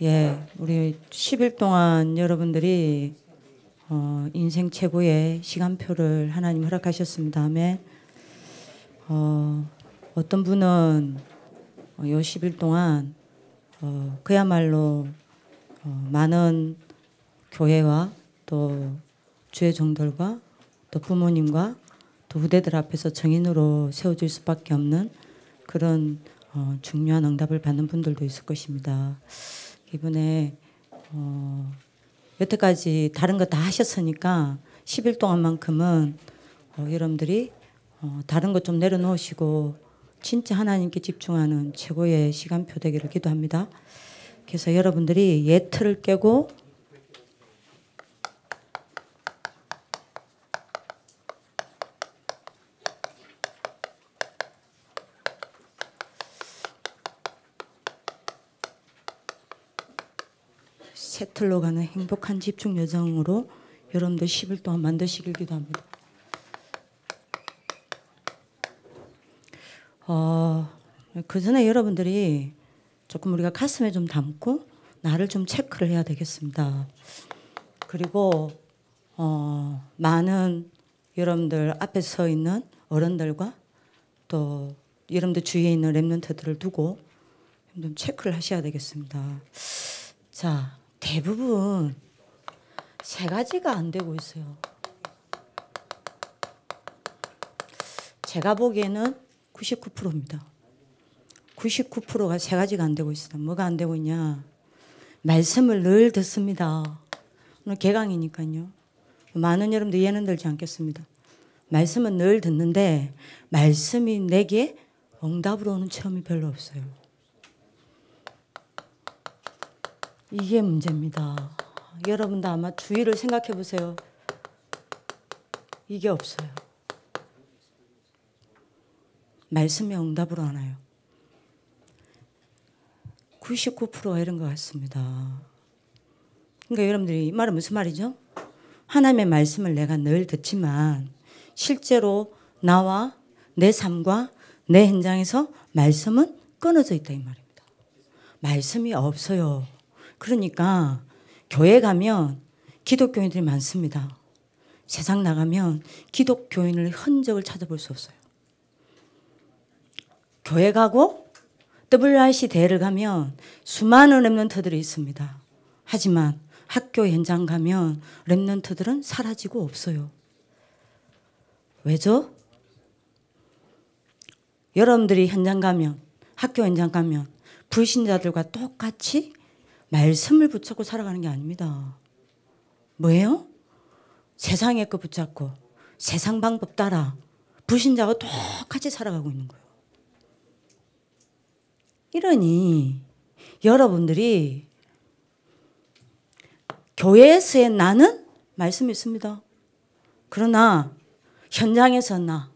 예, 우리 10일 동안 여러분들이 인생 최고의 시간표를 하나님 허락하셨습니다. 아멘. 어떤 분은 요 10일 동안 그야말로 많은 교회와 또 주의 종들과 또 부모님과 또 후대들 앞에서 정인으로 세워질 수밖에 없는 그런 중요한 응답을 받는 분들도 있을 것입니다. 이번에 여태까지 다른 거 다 하셨으니까 10일 동안만큼은 여러분들이 다른 것 좀 내려놓으시고 진짜 하나님께 집중하는 최고의 시간표 되기를 기도합니다. 그래서 여러분들이 옛 틀을 깨고 새 틀로 가는 행복한 집중 여정으로 여러분들 10일 동안 만드시길 기도합니다. 그 전에 여러분들이 조금 우리가 가슴에 좀 담고 나를 좀 체크를 해야 되겠습니다. 그리고 많은 여러분들 앞에 서 있는 어른들과 또 여러분들 주위에 있는 랩런트들을 두고 좀 체크를 하셔야 되겠습니다. 자, 대부분 세 가지가 안 되고 있어요. 제가 보기에는 99%입니다. 99%가 세 가지가 안 되고 있습니다. 뭐가 안 되고 있냐? 말씀을 늘 듣습니다. 오늘 개강이니까요. 많은 여러분들 예는 들지 않겠습니다. 말씀은 늘 듣는데 말씀이 내게 응답으로 오는 체험이 별로 없어요. 이게 문제입니다. 여러분도 아마 주위를 생각해 보세요. 이게 없어요. 말씀이 응답으로 하나요? 99%가 이런 것 같습니다. 그러니까 여러분들이 이 말은 무슨 말이죠? 하나님의 말씀을 내가 늘 듣지만 실제로 나와 내 삶과 내 현장에서 말씀은 끊어져 있다 이 말입니다. 말씀이 없어요. 그러니까 교회 가면 기독교인들이 많습니다. 세상 나가면 기독교인의 흔적을 찾아볼 수 없어요. 교회 가고 WRC 대회를 가면 수많은 랩런트들이 있습니다. 하지만 학교 현장 가면 랩런트들은 사라지고 없어요. 왜죠? 여러분들이 현장 가면 학교 현장 가면 불신자들과 똑같이 말씀을 붙잡고 살아가는 게 아닙니다. 뭐예요? 세상의 거 붙잡고 세상 방법 따라 불신자와 똑같이 살아가고 있는 거예요. 이러니 여러분들이 교회에서의 나는 말씀이 있습니다. 그러나 현장에서 나,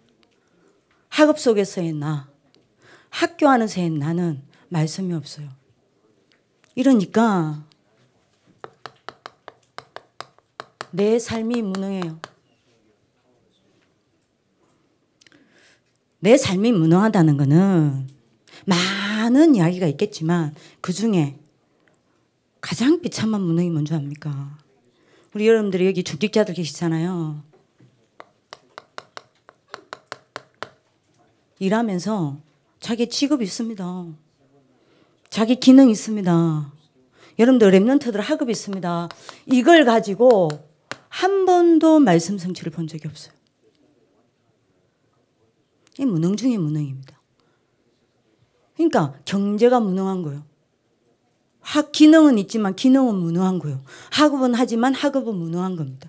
학업 속에서의 나, 학교 안에서의 나는 말씀이 없어요. 이러니까 내 삶이 무능해요. 내 삶이 무능하다는 것은 많은 이야기가 있겠지만 그중에 가장 비참한 무능이 뭔지 압니까? 우리 여러분들이 여기 중직자들 계시잖아요. 일하면서 자기 직업이 있습니다. 자기 기능이 있습니다. 여러분들 랩런트들 학업이 있습니다. 이걸 가지고 한 번도 말씀 성취를 본 적이 없어요. 이 무능 중에 무능입니다. 그러니까 경제가 무능한 거예요. 기능은 있지만 기능은 무능한 거예요. 학업은 하지만 학업은 무능한 겁니다.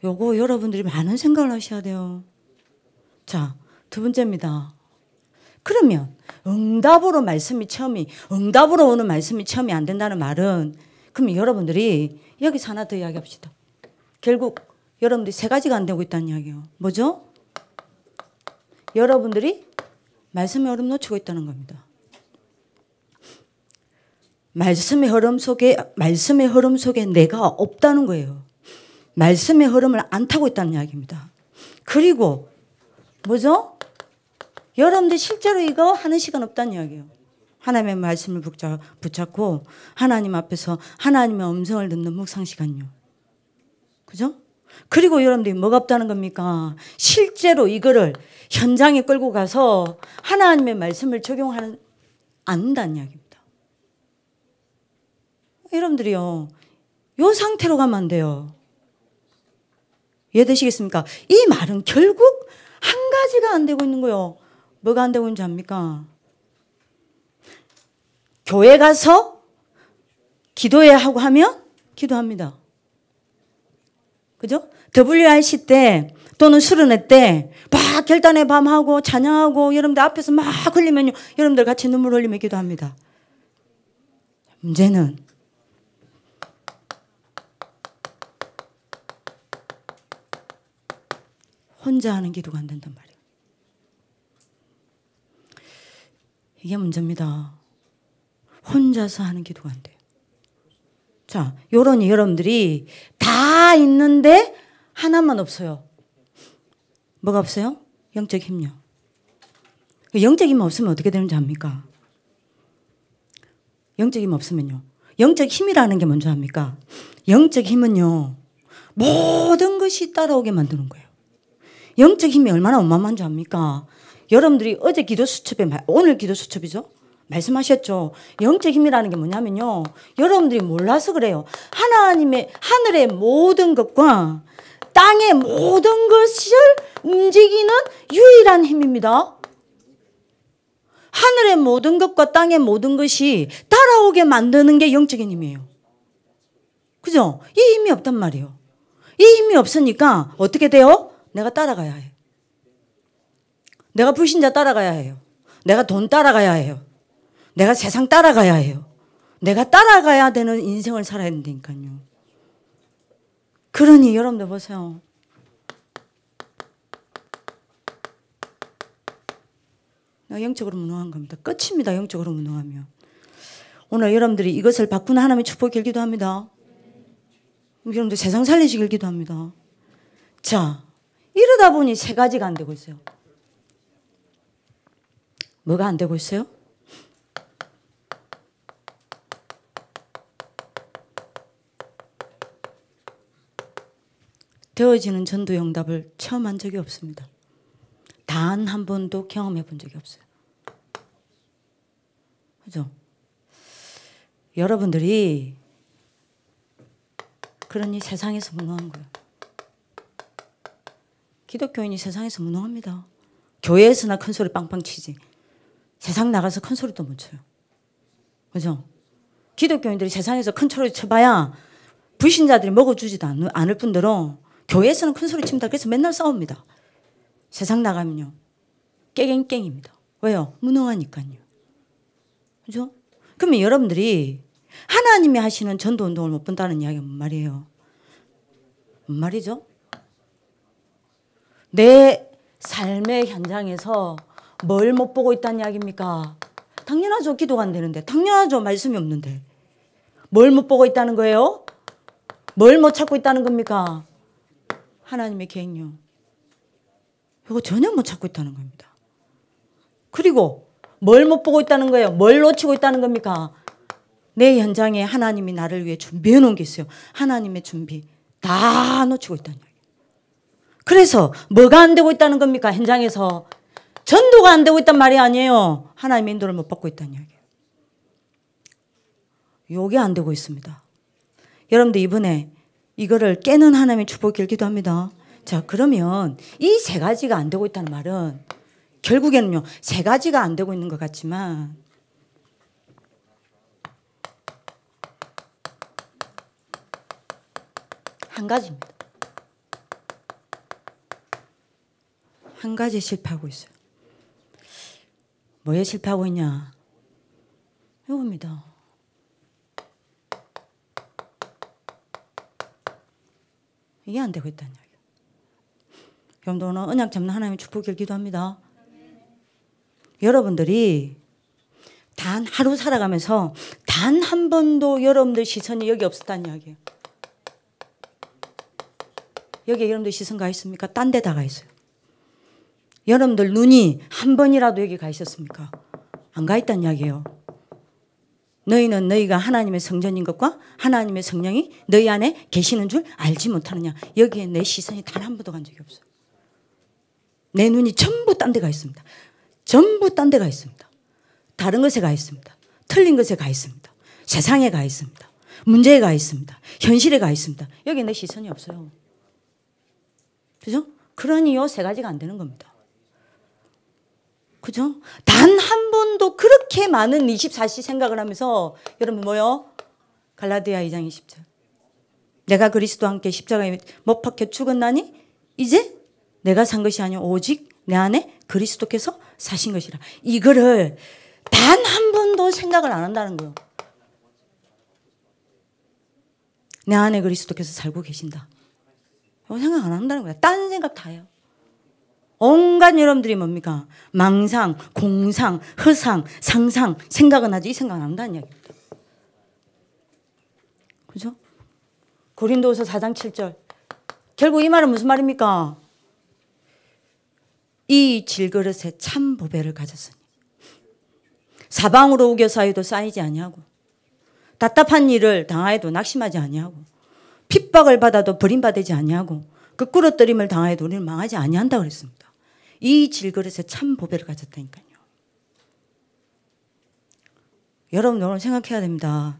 요거 여러분들이 많은 생각을 하셔야 돼요. 자, 두 번째입니다. 그러면 응답으로 오는 말씀이 체험이 안 된다는 말은 그럼 여러분들이 여기서 하나 더 이야기합시다. 결국 여러분들이 세 가지가 안 되고 있다는 이야기예요. 뭐죠? 여러분들이 말씀의 흐름 놓치고 있다는 겁니다. 말씀의 흐름 속에 내가 없다는 거예요. 말씀의 흐름을 안 타고 있다는 이야기입니다. 그리고 뭐죠? 여러분들 실제로 이거 하는 시간 없다는 이야기예요. 하나님의 말씀을 붙잡고 하나님 앞에서 하나님의 음성을 듣는 묵상 시간요. 그죠? 그리고 여러분들이 뭐가 없다는 겁니까? 실제로 이거를 현장에 끌고 가서 하나님의 말씀을 적용하는 않는다는 이야기입니다. 여러분들이요, 요 상태로 가면 안 돼요. 이해되시겠습니까? 이 말은 결국 한 가지가 안 되고 있는 거예요. 뭐가 안 되고 있는지 압니까? 교회 가서 기도해야 하고 하면 기도합니다. 그죠? WRC 때 또는 수련회 때 막 결단의 밤하고 찬양하고 여러분들 앞에서 막 흘리면요. 여러분들 같이 눈물 흘리며 기도합니다. 문제는 혼자 하는 기도가 안 된단 말이에요. 이게 문제입니다. 혼자서 하는 기도가 안 돼요. 자, 요런이 여러분들이 다 있는데 하나만 없어요. 뭐가 없어요? 영적 힘요. 영적 힘 없으면 어떻게 되는지 압니까? 영적 힘 없으면요. 영적 힘이라는 게 뭔지 압니까? 영적 힘은요. 모든 것이 따라오게 만드는 거예요. 영적 힘이 얼마나 어마어마한 줄 압니까? 여러분들이 어제 기도 수첩에, 오늘 기도 수첩이죠? 말씀하셨죠. 영적 힘이라는 게 뭐냐면요. 여러분들이 몰라서 그래요. 하나님의 하늘의 모든 것과 땅의 모든 것을 움직이는 유일한 힘입니다. 하늘의 모든 것과 땅의 모든 것이 따라오게 만드는 게 영적인 힘이에요. 그죠? 이 힘이 없단 말이에요. 이 힘이 없으니까 어떻게 돼요? 내가 따라가야 해. 내가 불신자 따라가야 해요. 내가 돈 따라가야 해요. 내가 세상 따라가야 해요. 내가 따라가야 되는 인생을 살아야 된다니까요. 그러니 여러분들 보세요. 내가 영적으로 무능한 겁니다. 끝입니다. 영적으로 무능하면. 오늘 여러분들이 이것을 바꾸는 하나님의 축복을 길기도 합니다. 여러분들 세상 살리시길 기도합니다. 자, 이러다 보니 세 가지가 안 되고 있어요. 뭐가 안 되고 있어요? 되어지는 전도의 응답을 체험한 적이 없습니다. 단 한 번도 경험해 본 적이 없어요. 그죠? 여러분들이 그러니 세상에서 무능한 거예요. 기독교인이 세상에서 무능합니다. 교회에서나 큰 소리 빵빵 치지. 세상 나가서 큰 소리도 못 쳐요. 그죠? 기독교인들이 세상에서 큰 소리 쳐봐야 불신자들이 먹어주지도 않을 뿐더러 교회에서는 큰 소리 칩니다. 그래서 맨날 싸웁니다. 세상 나가면요. 깨갱깽입니다. 왜요? 무능하니까요. 그죠? 그러면 여러분들이 하나님이 하시는 전도 운동을 못 본다는 이야기가 뭔 말이에요? 뭔 말이죠? 내 삶의 현장에서 뭘 못 보고 있다는 이야기입니까? 당연하죠. 기도가 안 되는데. 당연하죠. 말씀이 없는데. 뭘 못 보고 있다는 거예요? 뭘 못 찾고 있다는 겁니까? 하나님의 계획요. 이거 전혀 못 찾고 있다는 겁니다. 그리고 뭘 못 보고 있다는 거예요? 뭘 놓치고 있다는 겁니까? 내 현장에 하나님이 나를 위해 준비해 놓은 게 있어요. 하나님의 준비 다 놓치고 있다는 거예요. 그래서 뭐가 안 되고 있다는 겁니까? 현장에서 전도가 안 되고 있단 말이 아니에요. 하나님의 인도를 못 받고 있다는 이야기예요. 요게 안 되고 있습니다. 여러분들 이번에 이거를 깨는 하나님의 축복을 길기도 합니다. 자, 그러면 이 세 가지가 안 되고 있다는 말은 결국에는요, 세 가지가 안 되고 있는 것 같지만 한 가지입니다. 한 가지 실패하고 있어요. 뭐에 실패하고 있냐? 이겁니다. 이게 안 되고 있다는 이야기예요. 여러분들 오늘 언약 잡는 하나님의 축복을 기도합니다. 여러분들이 단 하루 살아가면서 단 한 번도 여러분들 시선이 여기 없었다는 이야기예요. 여기에 여러분들 시선 가 있습니까? 딴 데 다 가 있어요. 여러분들 눈이 한 번이라도 여기 가 있었습니까? 안 가 있다는 이야기예요. 너희는 너희가 하나님의 성전인 것과 하나님의 성령이 너희 안에 계시는 줄 알지 못하느냐. 여기에 내 시선이 단 한 번도 간 적이 없어요. 내 눈이 전부 딴 데 가 있습니다. 전부 딴 데 가 있습니다. 다른 것에 가 있습니다. 틀린 것에 가 있습니다. 세상에 가 있습니다. 문제에 가 있습니다. 현실에 가 있습니다. 여기에 내 시선이 없어요. 그죠? 그러니 요 세 가지가 안 되는 겁니다. 그죠? 단 한 번도 그렇게 많은 24시 생각을 하면서 여러분 뭐요? 갈라디아 2장 20절. 내가 그리스도와 함께 십자가에 못 박혀 죽었나니 이제 내가 산 것이 아니오 오직 내 안에 그리스도께서 사신 것이라. 이거를 단 한 번도 생각을 안 한다는 거예요. 내 안에 그리스도께서 살고 계신다. 이거 생각 안 한다는 거야. 딴 생각 다 해요. 온갖 여러분들이 뭡니까? 망상, 공상, 허상, 상상, 생각은 하지 이 생각 안 한다는 이야기입니다. 그죠? 고린도후서 4장 7절. 결국 이 말은 무슨 말입니까? 이 질그릇에 참 보배를 가졌으니 사방으로 우겨싸여도 쌓이지 아니하고 답답한 일을 당하여도 낙심하지 아니하고 핍박을 받아도 버림받지 아니하고 그 꿇어뜨림을 당하여도 우리는 망하지 아니한다 그랬습니다. 이 질그릇에 참 보배를 가졌다니까요. 여러분 생각해야 됩니다.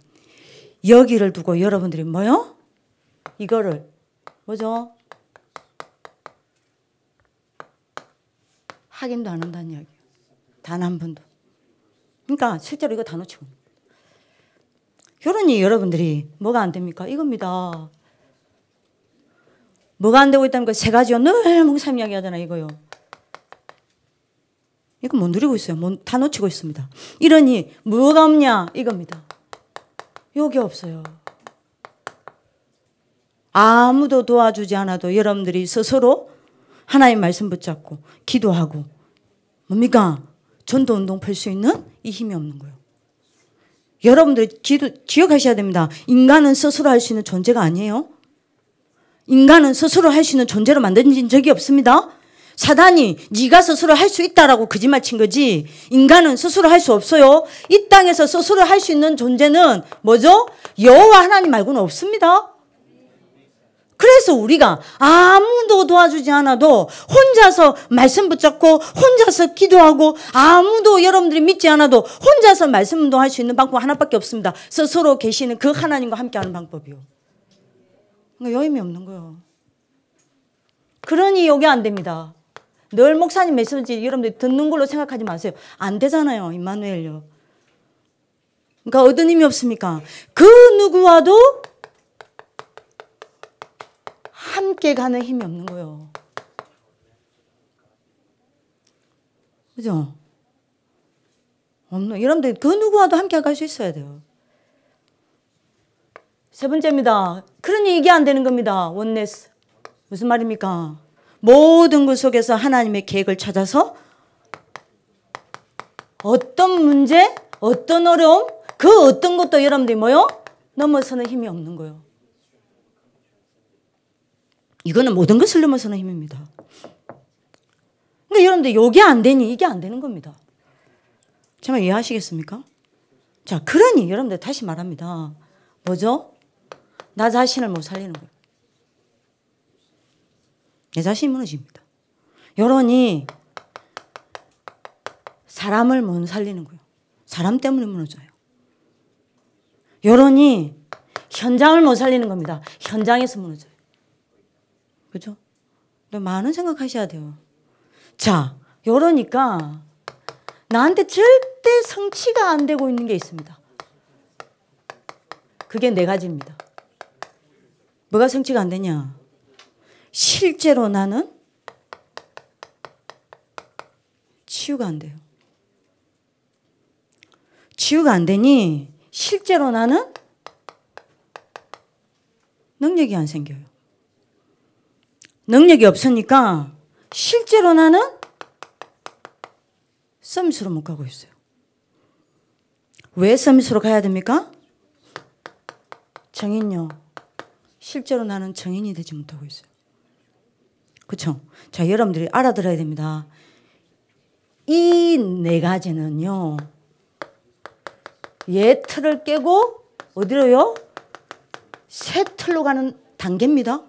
여기를 두고 여러분들이 뭐요? 이거를 뭐죠? 확인도 안 한다는 이야기예요. 단 한 번도. 그러니까 실제로 이거 다 놓치고. 그러니 여러분들이 뭐가 안 됩니까? 이겁니다. 뭐가 안 되고 있다는 거 세 가지요. 늘 목사님 이야기하잖아 이거요. 이거 못 누리고 있어요. 다 놓치고 있습니다. 이러니 뭐가 없냐? 이겁니다. 여기 없어요. 아무도 도와주지 않아도 여러분들이 스스로 하나님 말씀 붙잡고 기도하고 뭡니까? 전도운동 펼 수 있는 이 힘이 없는 거예요. 여러분들 기억하셔야 됩니다. 인간은 스스로 할 수 있는 존재가 아니에요. 인간은 스스로 할 수 있는 존재로 만든 적이 없습니다. 사단이 네가 스스로 할 수 있다라고 거짓말 친 거지 인간은 스스로 할 수 없어요. 이 땅에서 스스로 할 수 있는 존재는 뭐죠? 여호와 하나님 말고는 없습니다. 그래서 우리가 아무도 도와주지 않아도 혼자서 말씀 붙잡고 혼자서 기도하고 아무도 여러분들이 믿지 않아도 혼자서 말씀 운동할 수 있는 방법 하나밖에 없습니다. 스스로 계시는 그 하나님과 함께하는 방법이요. 그러니까 여임이 없는 거예요. 그러니 이게 안 됩니다. 늘 목사님 메시지 여러분들이 듣는 걸로 생각하지 마세요. 안 되잖아요. 임마누엘요. 그러니까 어떤 힘이 없습니까? 그 누구와도 함께 가는 힘이 없는 거예요. 그죠? 여러분들 그 누구와도 함께 갈 수 있어야 돼요. 세 번째입니다. 그러니 이게 안 되는 겁니다. 원네스. 무슨 말입니까? 모든 것 속에서 하나님의 계획을 찾아서 어떤 문제, 어떤 어려움, 그 어떤 것도 여러분들이 뭐요? 넘어서는 힘이 없는 거예요. 이거는 모든 것을 넘어서는 힘입니다. 그러니까 여러분들 이게 안 되니 이게 안 되는 겁니다. 정말 이해하시겠습니까? 자, 그러니 여러분들 다시 말합니다. 뭐죠? 나 자신을 못 살리는 거예요. 내 자신이 무너집니다. 여러분이 사람을 못 살리는 거예요. 사람 때문에 무너져요. 여러분이 현장을 못 살리는 겁니다. 현장에서 무너져요. 그죠? 많은 생각하셔야 돼요. 자, 이러니까 나한테 절대 성취가 안 되고 있는 게 있습니다. 그게 네 가지입니다. 뭐가 성취가 안 되냐? 실제로 나는 치유가 안 돼요. 치유가 안 되니 실제로 나는 능력이 안 생겨요. 능력이 없으니까 실제로 나는 서밋으로 못 가고 있어요. 왜 서밋으로 가야 됩니까? 정인요. 실제로 나는 정인이 되지 못하고 있어요. 그렇죠? 자, 여러분들이 알아들어야 됩니다. 이 네 가지는요. 옛 틀을 깨고 어디로요? 새 틀로 가는 단계입니다.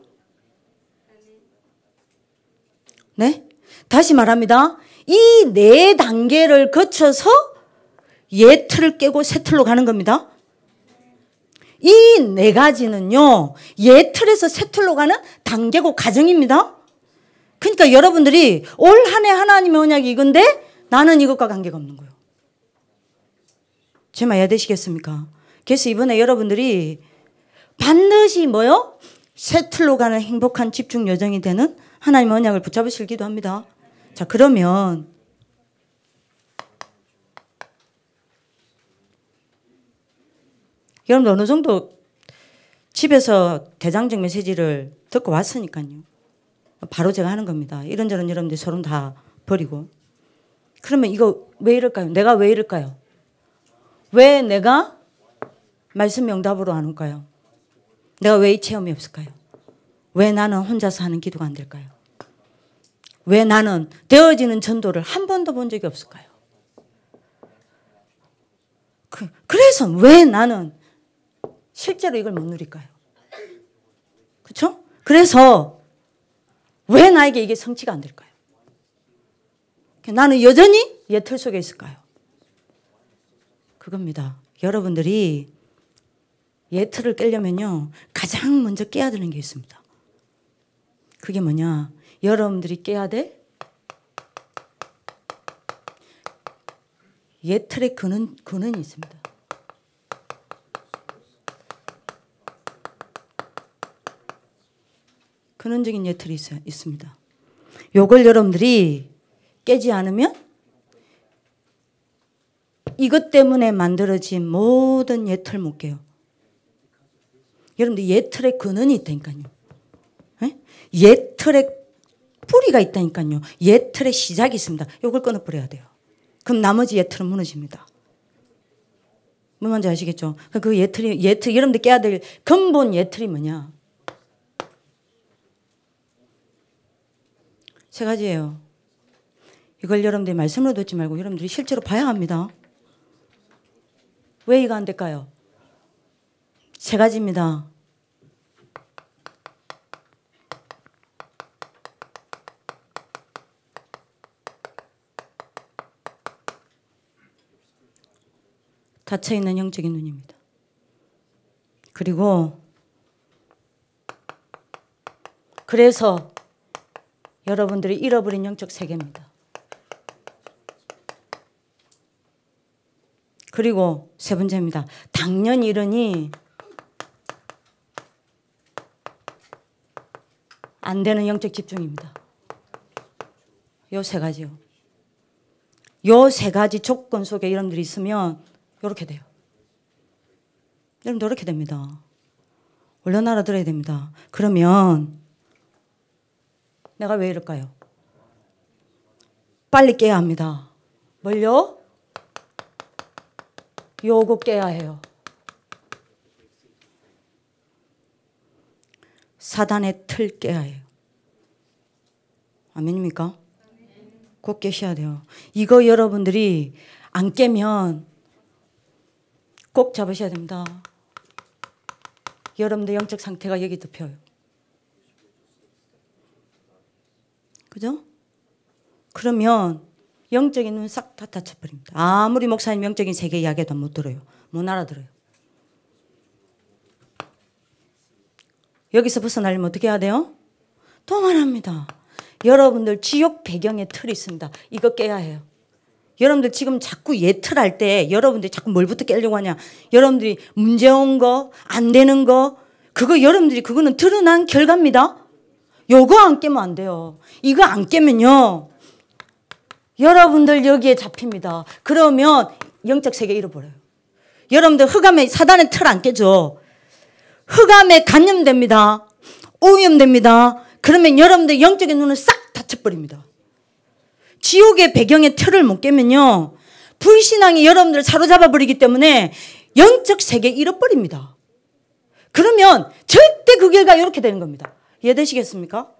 네? 다시 말합니다. 이 4단계를 거쳐서 옛 틀을 깨고 새 틀로 가는 겁니다. 이 4가지는요, 옛 틀에서 새 틀로 가는 단계고 과정입니다. 그러니까 여러분들이 올 한 해 하나님의 언약이 이건데 나는 이것과 관계가 없는 거예요. 제 말 이해되시겠습니까? 그래서 이번에 여러분들이 반드시 뭐요? 새 틀로 가는 행복한 집중 여정이 되는 하나님의 언약을 붙잡으실 기도합니다. 자, 그러면 여러분들 어느 정도 집에서 대장적 메시지를 듣고 왔으니까요. 바로 제가 하는 겁니다. 이런저런 여러분들 서론 다 버리고. 그러면 이거 왜 이럴까요? 내가 왜 이럴까요? 왜 내가 말씀 명답으로 안 올까요? 내가 왜 이 체험이 없을까요? 왜 나는 혼자서 하는 기도가 안 될까요? 왜 나는 되어지는 전도를 한 번도 본 적이 없을까요? 그래서 왜 나는 실제로 이걸 못 누릴까요? 그렇죠? 그래서 왜 나에게 이게 성취가 안 될까요? 나는 여전히 옛 틀 속에 있을까요? 그겁니다. 여러분들이 옛 틀을 깨려면요, 가장 먼저 깨야 되는 게 있습니다. 그게 뭐냐? 여러분들이 깨야 될 옛 틀의 근원이 있습니다. 근원적인 옛 틀이 있습니다. 요걸 여러분들이 깨지 않으면 이것 때문에 만들어진 모든 옛 틀 못 깨요. 여러분들 옛 틀의 근원이 있다니까요. 옛 틀의 뿌리가 있다니까요. 옛 틀의 시작이 있습니다. 이걸 끊어버려야 돼요. 그럼 나머지 옛 틀은 무너집니다. 뭐 뭔지 아시겠죠? 그 옛 틀, 여러분들 깨야 될 근본 옛 틀이 뭐냐? 3가지예요. 이걸 여러분들이 말씀으로 듣지 말고 여러분들이 실제로 봐야 합니다. 왜 이거 안 될까요? 3가지입니다. 닫혀있는 영적인 눈입니다. 그래서 여러분들이 잃어버린 영적 세계입니다. 그리고 3번째입니다. 당연히 이러니 안 되는 영적 집중입니다. 요 3가지요. 요 3가지 조건 속에 여러분들이 있으면 이렇게 돼요. 여러분들 이렇게 됩니다. 얼른 알아들어야 됩니다. 그러면 내가 왜 이럴까요? 빨리 깨야 합니다. 뭘요? 요거 깨야 해요. 사단의 틀 깨야 해요. 아멘입니까? 꼭 깨셔야 돼요. 이거 여러분들이 안 깨면 꼭 잡으셔야 됩니다. 여러분들 영적 상태가 여기 덮여요. 그죠? 그러면 영적인 눈 싹 다 닫혀버립니다. 아무리 목사님 영적인 세계 이야기해도 못 들어요. 못 알아들어요. 여기서 벗어나려면 어떻게 해야 돼요? 또 말합니다. 여러분들 지옥 배경에 틀이 있습니다. 이거 깨야 해요. 여러분들 지금 자꾸 예틀 할 때 여러분들이 자꾸 뭘부터 깨려고 하냐. 여러분들이 문제온 거, 안 되는 거, 그거는 드러난 결과입니다. 요거 안 깨면 안 돼요. 이거 안 깨면요, 여러분들 여기에 잡힙니다. 그러면 영적 세계 잃어버려요. 여러분들 흑암에 사단의 틀 안 깨죠. 흑암에 감염됩니다. 오염됩니다. 그러면 여러분들 영적인 눈을 싹 닫혀버립니다. 지옥의 배경의 틀을 못 깨면요, 불신앙이 여러분들을 사로잡아 버리기 때문에 영적 세계 잃어버립니다. 그러면 절대 그 결과 이렇게 되는 겁니다. 이해되시겠습니까?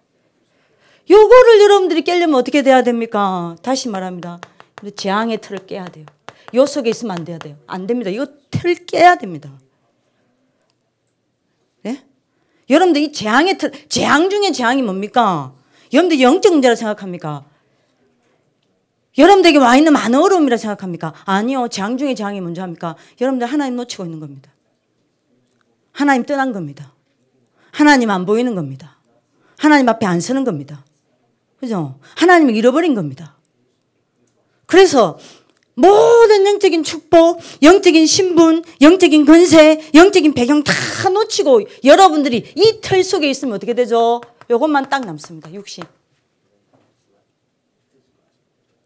요거를 여러분들이 깨려면 어떻게 돼야 됩니까? 다시 말합니다. 재앙의 틀을 깨야 돼요. 요 속에 있으면 안 돼야 돼요. 안 됩니다. 이거 틀을 깨야 됩니다. 네? 여러분들 이 재앙의 틀, 재앙 중에 재앙이 뭡니까? 여러분들 영적 문제라 생각합니까? 여러분들에게 와 있는 많은 어려움이라 생각합니까? 아니요. 재앙 중에 재앙이 뭔지 합니까? 여러분들 하나님 놓치고 있는 겁니다. 하나님 떠난 겁니다. 하나님 안 보이는 겁니다. 하나님 앞에 안 서는 겁니다. 그죠? 하나님을 잃어버린 겁니다. 그래서 모든 영적인 축복, 영적인 신분, 영적인 권세, 영적인 배경 다 놓치고 여러분들이 이 틀 속에 있으면 어떻게 되죠? 이것만 딱 남습니다. 육신.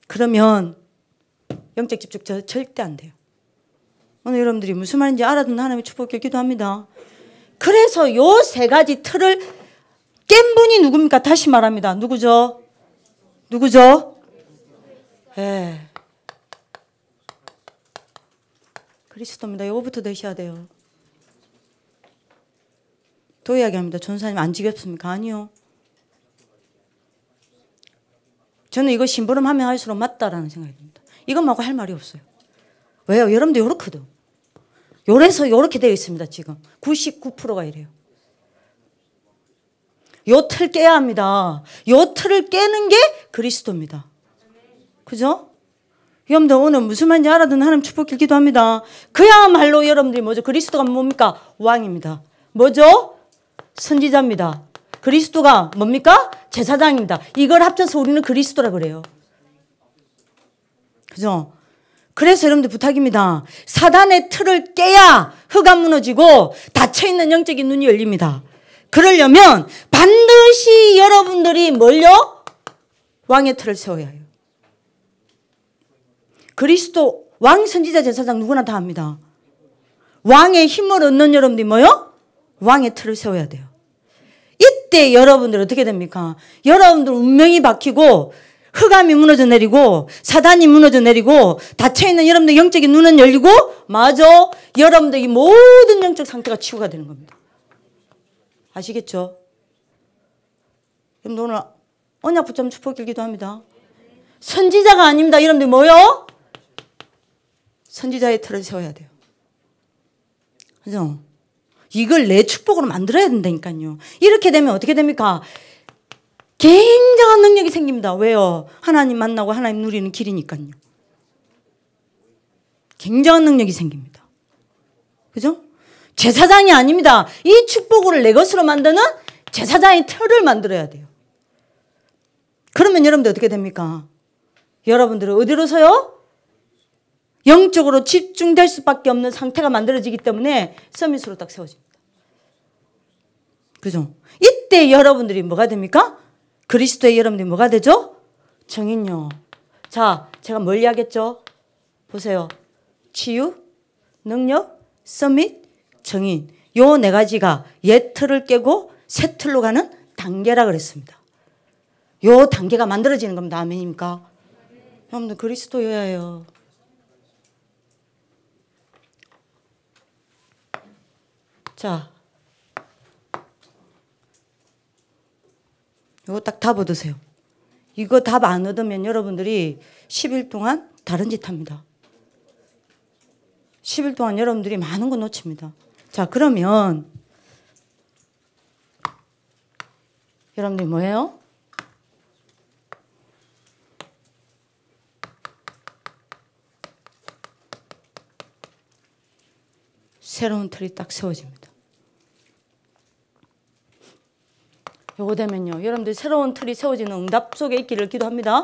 그러면 영적 집중 절대 안 돼요. 오늘 여러분들이 무슨 말인지 알아듣는 하나님의 축복을 기도합니다. 그래서 요 세 가지 틀을 깬 분이 누굽니까? 다시 말합니다. 누구죠? 누구죠? 예. 그리스도입니다. 이거부터 되셔야 돼요. 또 이야기합니다. 전사님 안 지겹습니까? 아니요. 저는 이거 심부름하면 할수록 맞다라는 생각이 듭니다. 이것 말고 할 말이 없어요. 왜요? 여러분들 요렇거든. 요래서 요렇게 되어 있습니다. 지금 99%가 이래요. 요 틀 깨야 합니다. 요 틀을 깨는 게 그리스도입니다. 그죠? 여러분들 오늘 무슨 말인지 알아듣는 하나님 축복 기도합니다. 그야말로 여러분들이 뭐죠? 그리스도가 뭡니까? 왕입니다. 뭐죠? 선지자입니다. 그리스도가 뭡니까? 제사장입니다. 이걸 합쳐서 우리는 그리스도라 그래요. 그죠? 그래서 여러분들 부탁입니다. 사단의 틀을 깨야 흑암 무너지고 닫혀있는 영적인 눈이 열립니다. 그러려면 반드시 여러분들이 뭘요? 왕의 틀을 세워야 해요. 그리스도 왕, 선지자, 제사장 누구나 다 합니다. 왕의 힘을 얻는 여러분들이 뭐요? 왕의 틀을 세워야 돼요. 이때 여러분들 어떻게 됩니까? 여러분들 운명이 바뀌고 흑암이 무너져 내리고 사단이 무너져 내리고 닫혀있는 여러분들 영적인 눈은 열리고 맞아. 여러분들 이 모든 영적 상태가 치유가 되는 겁니다. 아시겠죠? 여러분들 오늘 언약 붙잡는 축복 길기도 합니다. 선지자가 아닙니다. 여러분들 뭐요? 선지자의 틀을 세워야 돼요. 그죠? 이걸 내 축복으로 만들어야 된다니까요. 이렇게 되면 어떻게 됩니까? 굉장한 능력이 생깁니다. 왜요? 하나님 만나고 하나님 누리는 길이니까요. 굉장한 능력이 생깁니다. 그죠? 제사장이 아닙니다. 이 축복을 내 것으로 만드는 제사장의 틀을 만들어야 돼요. 그러면 여러분들 어떻게 됩니까? 여러분들은 어디로서요? 영적으로 집중될 수밖에 없는 상태가 만들어지기 때문에 서밋으로 딱 세워집니다. 그죠? 이때 여러분들이 뭐가 됩니까? 그리스도의 여러분들이 뭐가 되죠? 정인요. 자, 제가 뭘 이야기했죠? 보세요. 치유, 능력, 서밋, 정인. 요 네 가지가 옛 틀을 깨고 새 틀로 가는 단계라 그랬습니다. 요 단계가 만들어지는 겁니다. 아멘입니까? 여러분들 그리스도여야 해요. 자, 이거 딱 답 얻으세요. 이거 답 안 얻으면 여러분들이 10일 동안 다른 짓 합니다. 10일 동안 여러분들이 많은 거 놓칩니다. 자, 그러면 여러분들이 뭐예요? 새로운 틀이 딱 세워집니다. 요거 되면요. 여러분들 새로운 틀이 세워지는 응답 속에 있기를 기도합니다.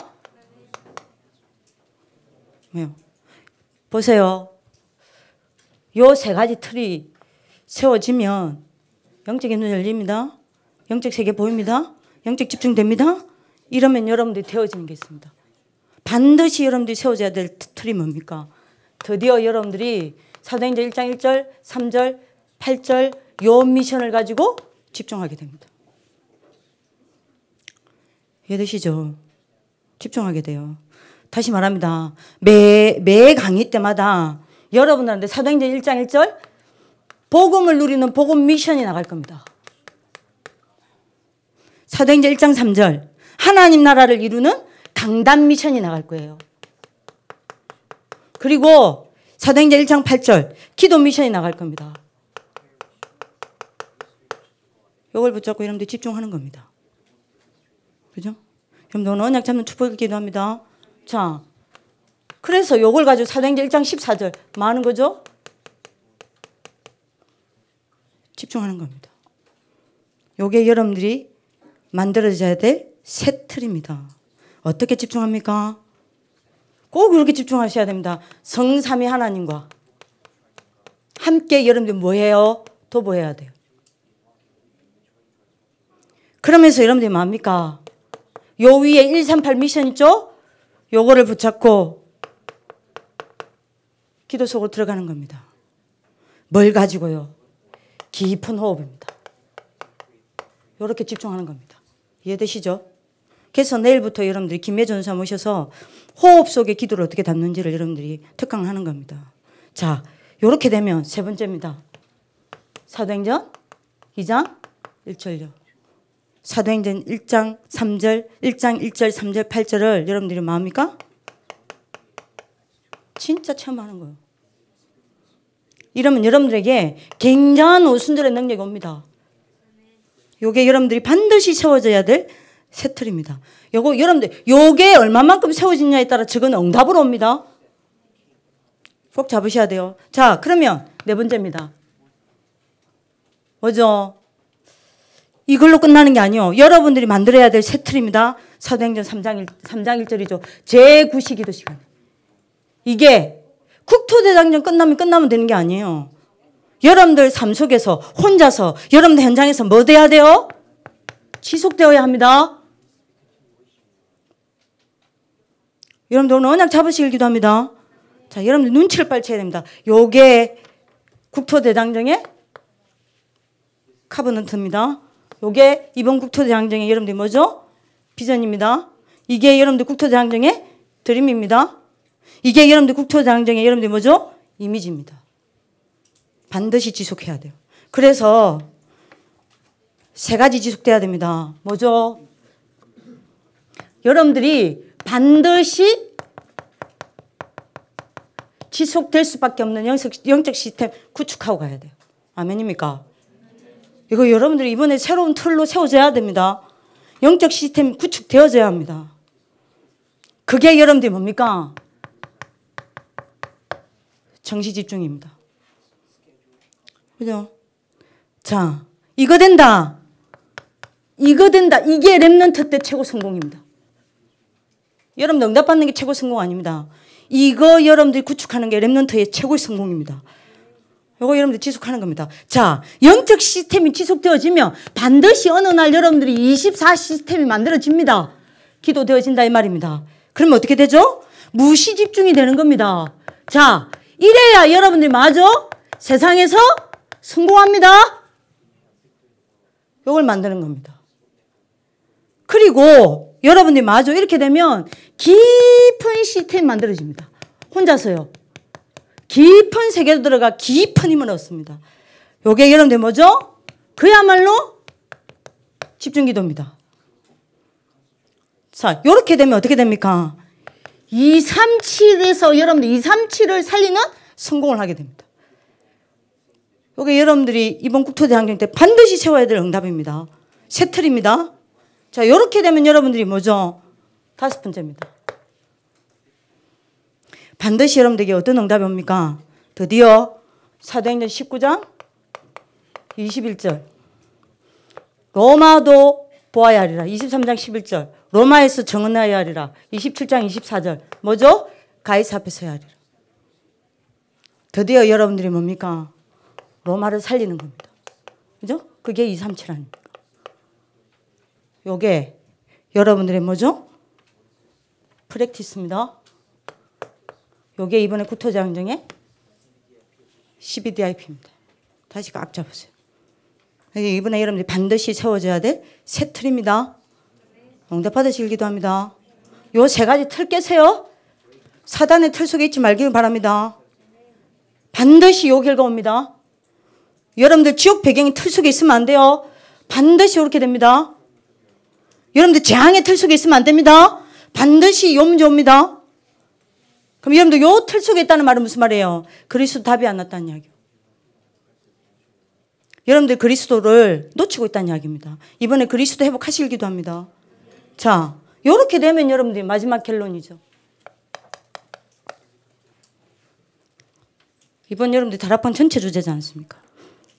왜요? 보세요. 요 세 가지 틀이 세워지면 영적인 눈이 열립니다. 영적 세계 보입니다. 영적 집중됩니다. 이러면 여러분들이 되어지는 게 있습니다. 반드시 여러분들이 세워져야 될 틀이 뭡니까? 드디어 여러분들이 사도행전 1장 1절, 3절, 8절 요 미션을 가지고 집중하게 됩니다. 이해되시죠? 집중하게 돼요. 다시 말합니다. 매 강의 때마다 여러분들한테 사도행전 1장 1절 복음을 누리는 복음 미션이 나갈 겁니다. 사도행전 1장 3절 하나님 나라를 이루는 강단 미션이 나갈 거예요. 그리고 사도행전 1장 8절 기도 미션이 나갈 겁니다. 이걸 붙잡고 여러분들 집중하는 겁니다. 그죠? 여러분들 오늘 언약 잡는 축복을 기도합니다. 자, 그래서 이걸 가지고 사도행전 1장 14절 뭐 하는 거죠? 집중하는 겁니다. 이게 여러분들이 만들어져야 될 새 틀입니다. 어떻게 집중합니까? 꼭 그렇게 집중하셔야 됩니다. 성삼위 하나님과 함께 여러분들 뭐 해요? 도보해야 돼요. 그러면서 여러분들이 뭡니까? 요 위에 138 미션 있죠? 요거를 붙잡고 기도 속으로 들어가는 겁니다. 뭘 가지고요? 깊은 호흡입니다. 이렇게 집중하는 겁니다. 이해되시죠? 그래서 내일부터 여러분들이 김혜 전사 모셔서 호흡 속에 기도를 어떻게 담는지를 여러분들이 특강하는 겁니다. 자, 이렇게 되면 세 번째입니다. 사도행전 2장 1절요. 사도행전 1장 3절, 1장 1절, 3절, 8절을 여러분들이 뭐 합니까? 진짜 처음 하는 거예요. 이러면 여러분들에게 굉장한 오순절의 능력이 옵니다. 요게 여러분들이 반드시 세워져야 될 새 틀입니다. 요거 여러분들 요게 얼마만큼 세워지냐에 따라 저건 응답으로 옵니다. 꼭 잡으셔야 돼요. 자, 그러면 네 번째입니다. 뭐죠? 이걸로 끝나는 게 아니요. 여러분들이 만들어야 될 새 틀입니다. 사도행전 3장 1절이죠. 제9시 기도 시간. 이게 국토대장정 끝나면 되는 게 아니에요. 여러분들 삶 속에서 혼자서 여러분들 현장에서 뭐 돼야 돼요? 지속되어야 합니다. 여러분들 오늘 언약 잡으시길 기도합니다. 자, 여러분들 눈치를 빨리 채야 됩니다. 요게 국토대장정의 카버넌트입니다. 요게 이번 국토대장정의 여러분들 뭐죠? 비전입니다. 이게 여러분들 국토대장정의 드림입니다. 이게 여러분들 국토대장정의 여러분들 뭐죠? 이미지입니다. 반드시 지속해야 돼요. 그래서 세 가지 지속돼야 됩니다. 뭐죠? 여러분들이 반드시 지속될 수밖에 없는 영적 시스템 구축하고 가야 돼요. 아멘입니까? 이거 여러분들이 이번에 새로운 틀로 세워져야 됩니다. 영적 시스템 구축되어져야 합니다. 그게 여러분들이 뭡니까? 정시 집중입니다. 그죠? 자, 이거 된다. 이거 된다. 이게 랩런트 때 최고 성공입니다. 여러분들 응답받는 게 최고 성공 아닙니다. 이거 여러분들이 구축하는 게 랩런트의 최고의 성공입니다. 이거 여러분들 지속하는 겁니다. 자, 영적 시스템이 지속되어지면 반드시 어느 날 여러분들이 24 시스템이 만들어집니다. 기도되어진다 이 말입니다. 그러면 어떻게 되죠? 무시 집중이 되는 겁니다. 자, 이래야 여러분들이 맞아? 세상에서 성공합니다. 이걸 만드는 겁니다. 그리고 여러분들이 맞아 이렇게 되면 깊은 시스템이 만들어집니다. 혼자서요. 깊은 세계로 들어가 깊은 힘을 얻습니다. 요게 여러분들 뭐죠? 그야말로 집중기도입니다. 자, 요렇게 되면 어떻게 됩니까? 237에서 여러분들 237을 살리는 성공을 하게 됩니다. 요게 여러분들이 이번 국토대항전 때 반드시 세워야 될 응답입니다. 새 틀입니다. 자, 요렇게 되면 여러분들이 뭐죠? 다섯 번째입니다. 반드시 여러분들에게 어떤 응답이 옵니까? 드디어 사도행전 19장 21절 로마도 보아야 하리라. 23장 11절 로마에서 정언하여야 하리라. 27장 24절 뭐죠? 가이사 앞에 서야 하리라. 드디어 여러분들이 뭡니까? 로마를 살리는 겁니다. 그죠? 그게 237 아닙니까? 요게 여러분들의 뭐죠? 프랙티스입니다. 요게 이번에 국토대항전의 12DIP입니다. 다시 각 잡으세요. 이번에 여러분들이 반드시 세워져야 될 새 틀입니다. 응답 받으시길 기도합니다. 요 세 가지 틀 깨세요. 사단의 틀 속에 있지 말기를 바랍니다. 반드시 요 결과 옵니다. 여러분들 지옥 배경이 틀 속에 있으면 안 돼요. 반드시 이렇게 됩니다. 여러분들 재앙의 틀 속에 있으면 안 됩니다. 반드시 요 문제 옵니다. 그럼 여러분들 요 틀 속에 있다는 말은 무슨 말이에요? 그리스도 답이 안 났다는 이야기예요. 여러분들 그리스도를 놓치고 있다는 이야기입니다. 이번에 그리스도 회복하실 기도합니다. 자, 요렇게 되면 여러분들이 마지막 결론이죠. 이번 여러분들 다락방 전체 주제지 않습니까?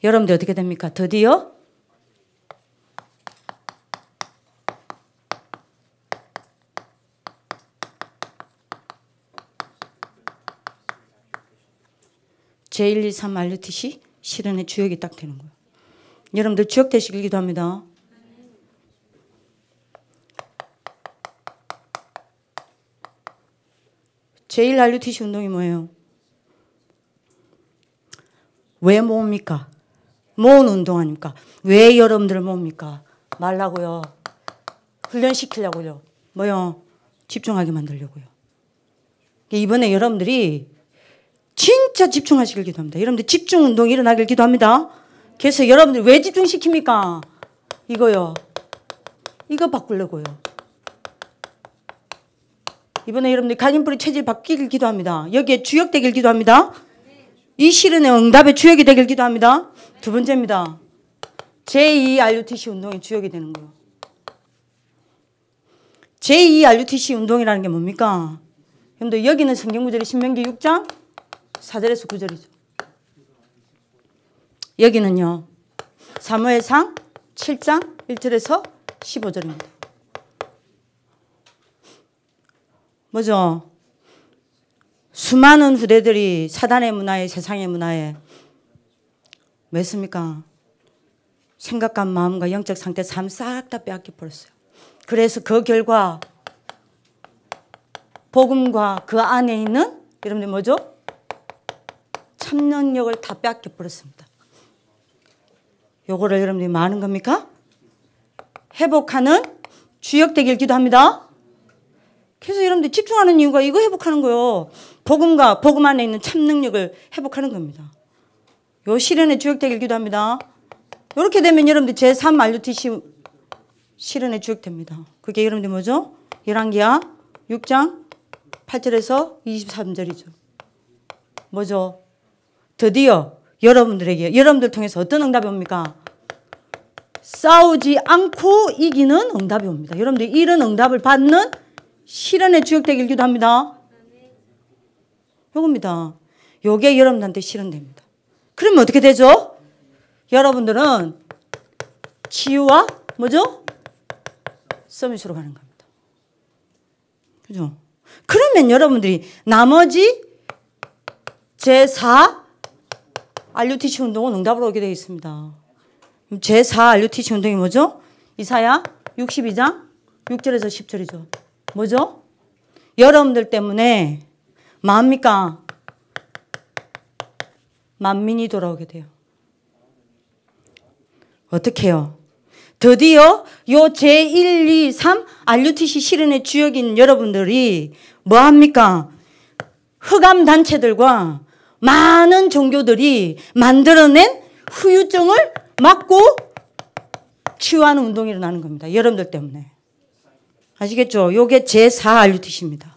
여러분들 어떻게 됩니까? 드디어 제1, 2, 3 RUTC 실현의 주역이 딱 되는 거예요. 여러분들 주역 되시길 기도합니다. 제1 RUTC 운동이 뭐예요? 왜 모읍니까? 모으는 운동 아닙니까? 왜 여러분들을 모읍니까? 말라고요. 훈련시키려고요. 뭐요? 집중하게 만들려고요. 이번에 여러분들이 진짜 집중하시길 기도합니다. 여러분들 집중 운동이 일어나길 기도합니다. 그래서 여러분들 왜 집중시킵니까? 이거요. 이거 바꾸려고요. 이번에 여러분들 각인뿌리 체질 바뀌길 기도합니다. 여기에 주역되길 기도합니다. 이 실현의 응답의 주역이 되길 기도합니다. 두 번째입니다. 제2 RUTC 운동의 주역이 되는 거예요. 제2 RUTC 운동이라는 게 뭡니까? 여러분들 여기는 성경구절이 신명기 6장 4절에서 9절이죠. 여기는요. 사무엘상 7장 1절에서 15절입니다. 뭐죠? 수많은 후대들이 사단의 문화에 세상의 문화에 왜 했습니까? 생각과 마음과 영적 상태 삶 싹 다 빼앗겨 버렸어요. 그래서 그 결과 복음과 그 안에 있는 여러분들 뭐죠? 참 능력을 다 빼앗겨 버렸습니다. 요거를 여러분들이 뭐 하는 겁니까? 회복하는 주역 되길 기도합니다. 그래서 여러분들 집중하는 이유가 이거 회복하는 거예요. 복음과 복음 안에 있는 참 능력을 회복하는 겁니다. 요 실현의 주역 되길 기도합니다. 이렇게 되면 여러분들 제3 RUTC 실현의 주역 됩니다. 그게 여러분들 뭐죠? 열왕기하 6장 8절에서 23절이죠. 뭐죠? 드디어 여러분들 통해서 어떤 응답이 옵니까? 싸우지 않고 이기는 응답이 옵니다. 여러분들 이런 응답을 받는 실현의 주역 되길 기도합니다. 요겁니다. 요게 여러분들한테 실현됩니다. 그러면 어떻게 되죠? 여러분들은 치유와 뭐죠? 서밋으로 가는 겁니다. 그죠? 그러면 여러분들이 나머지 제4 RUTC 운동은 응답으로 오게 되어 있습니다. 제4 RUTC 운동이 뭐죠? 이사야 62장 6절에서 10절이죠. 뭐죠? 여러분들 때문에 뭐합니까? 만민이 돌아오게 돼요. 어떻게 해요? 드디어 요 제1, 2, 3 RUTC 실현의 주역인 여러분들이 뭐합니까? 흑암 단체들과 많은 종교들이 만들어낸 후유증을 막고 치유하는 운동이 일어나는 겁니다. 여러분들 때문에. 아시겠죠? 요게 제4 RUTC입니다.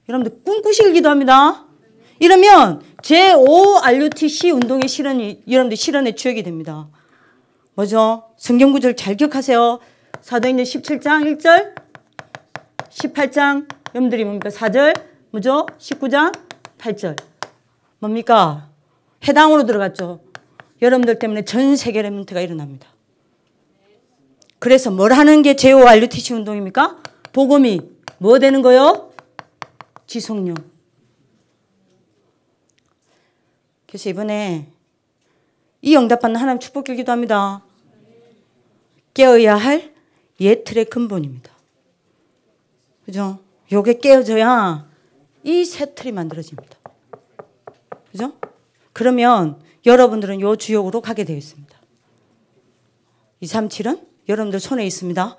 여러분들 꿈꾸시길 기도합니다. 이러면 제5 RUTC 운동의 실현이 여러분들 실현의 주역이 됩니다. 뭐죠? 성경구절 잘 기억하세요. 사도행전 17장 1절 18장 여러분들이 뭡니까? 4절 뭐죠? 19장 8절 뭡니까? 해당으로 들어갔죠. 여러분들 때문에 전 세계 렘넌트가 일어납니다. 그래서 뭘 하는 게 제5 RUTC 운동입니까? 복음이 뭐 되는 거요? 지속력. 그래서 이번에 이 응답받는 하나님 축복길 기도합니다. 깨어야 할 옛 틀의 근본입니다. 그죠? 요게 깨어져야 이 새 틀이 만들어집니다. 그죠? 그러면 여러분들은 요 주역으로 가게 되어 있습니다. 237은 여러분들 손에 있습니다.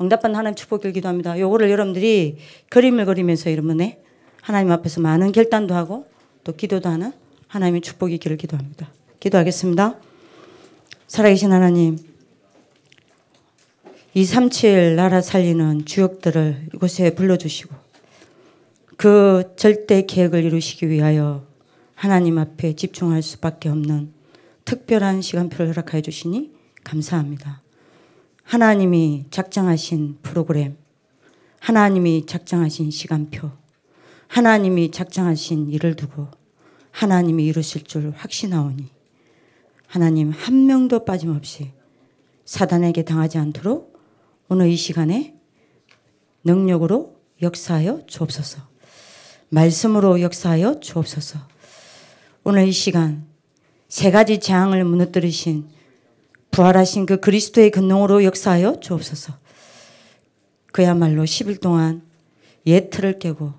응답받는 하나님 축복길 기도합니다. 요거를 여러분들이 그림을 그리면서 여러분의 하나님 앞에서 많은 결단도 하고 또 기도도 하는 하나님의 축복이 있기를 기도합니다. 기도하겠습니다. 살아계신 하나님, 237 나라 살리는 주역들을 이곳에 불러주시고 그 절대 계획을 이루시기 위하여 하나님 앞에 집중할 수밖에 없는 특별한 시간표를 허락하여 주시니 감사합니다. 하나님이 작정하신 프로그램, 하나님이 작정하신 시간표, 하나님이 작정하신 일을 두고 하나님이 이루실 줄 확신하오니 하나님 한 명도 빠짐없이 사단에게 당하지 않도록 오늘 이 시간에 능력으로 역사하여 주옵소서. 말씀으로 역사하여 주옵소서. 오늘 이 시간 세 가지 재앙을 무너뜨리신 부활하신 그 그리스도의 근능으로 역사하여 주옵소서. 그야말로 10일 동안 옛 틀을 깨고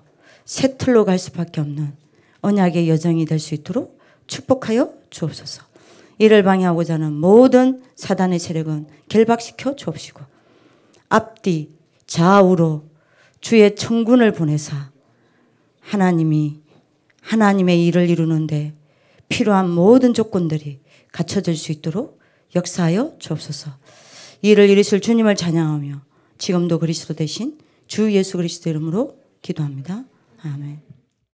새 틀로 갈 수밖에 없는 언약의 여정이 될 수 있도록 축복하여 주옵소서. 이를 방해하고자 하는 모든 사단의 세력은 결박시켜 주옵시고 앞뒤 좌우로 주의 천군을 보내사 하나님이 하나님의 일을 이루는데 필요한 모든 조건들이 갖춰질 수 있도록 역사하여 주옵소서. 이를 이루실 주님을 찬양하며 지금도 그리스도 대신 주 예수 그리스도 이름으로 기도합니다. 아멘.